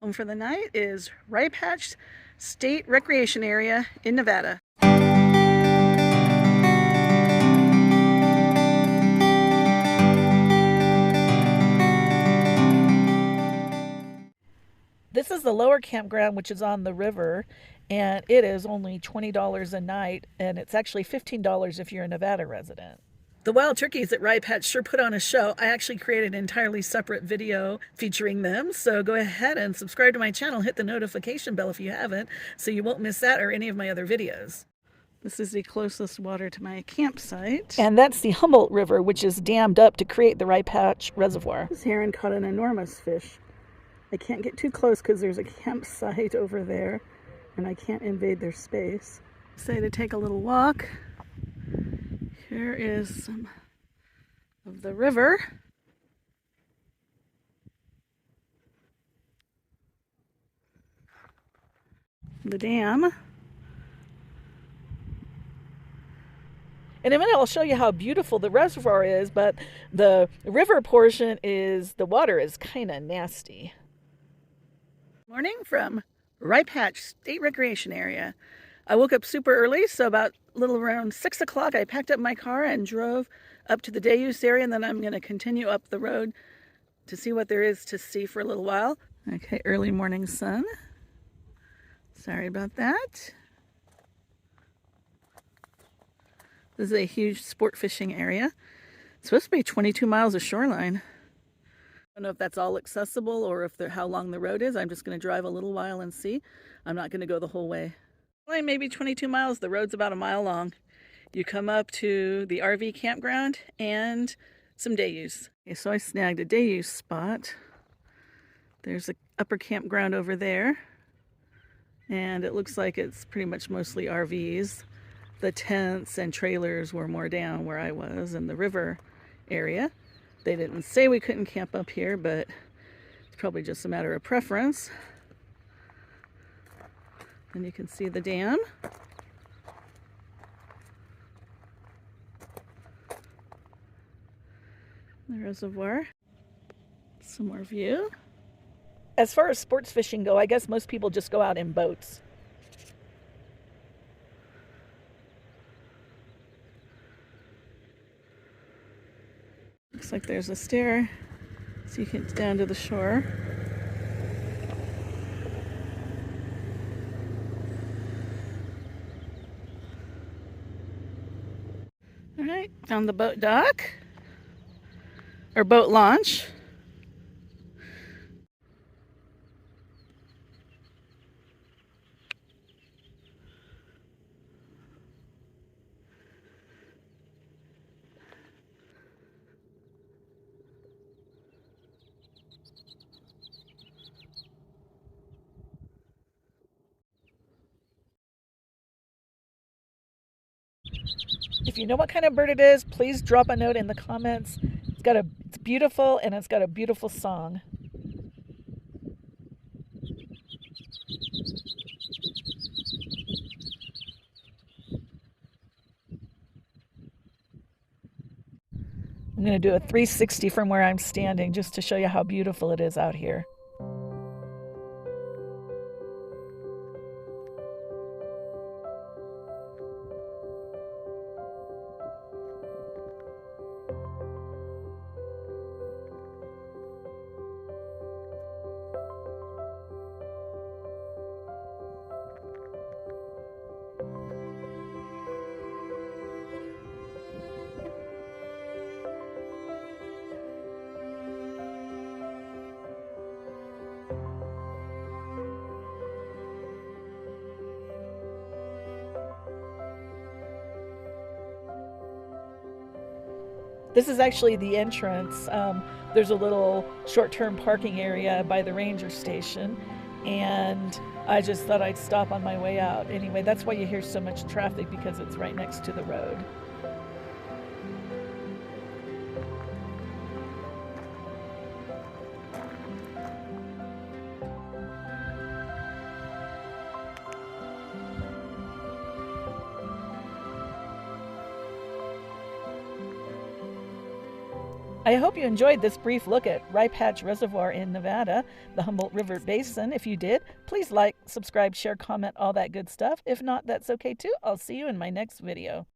Home for the night is Rye Patch State Recreation Area in Nevada. This is the lower campground, which is on the river, and it is only $20 a night, and it's actually $15 if you're a Nevada resident. The wild turkeys at Rye Patch sure put on a show. I actually created an entirely separate video featuring them, so go ahead and subscribe to my channel. Hit the notification bell if you haven't, so you won't miss that or any of my other videos. This is the closest water to my campsite. And that's the Humboldt River, which is dammed up to create the Rye Patch Reservoir. This heron caught an enormous fish. I can't get too close because there's a campsite over there, and I can't invade their space. Say to take a little walk. Here is some of the river. The dam. In a minute I'll show you how beautiful the reservoir is, but the river portion is, the water is kind of nasty. Morning from Rye Patch State Recreation Area. I woke up super early, so about a little around 6 o'clock I packed up my car and drove up to the day use area, and then I'm going to continue up the road to see what there is to see for a little while. Okay, early morning sun. Sorry about that. This is a huge sport fishing area. It's supposed to be 22 miles of shoreline. I don't know if that's all accessible or if how long the road is. I'm just going to drive a little while and see. I'm not going to go the whole way. Maybe 22 miles. The road's about a mile long. You come up to the RV campground and some day use. Okay, so I snagged a day use spot. There's an upper campground over there, and it looks like it's pretty much mostly RVs. The tents and trailers were more down where I was in the river area. They didn't say we couldn't camp up here, but it's probably just a matter of preference. And you can see the dam. The reservoir. Some more view. As far as sports fishing go, I guess most people just go out in boats. Looks like there's a stair so you can get down to the shore. All right, on the boat dock, or boat launch. If you know what kind of bird it is, please drop a note in the comments. It's beautiful, and it's got a beautiful song. I'm going to do a 360 from where I'm standing just to show you how beautiful it is out here. This is actually the entrance. There's a little short-term parking area by the ranger station, and I just thought I'd stop on my way out. Anyway, that's why you hear so much traffic, because it's right next to the road. I hope you enjoyed this brief look at Rye Patch Reservoir in Nevada, the Humboldt River Basin. If you did, please like, subscribe, share, comment, all that good stuff. If not, that's okay too. I'll see you in my next video.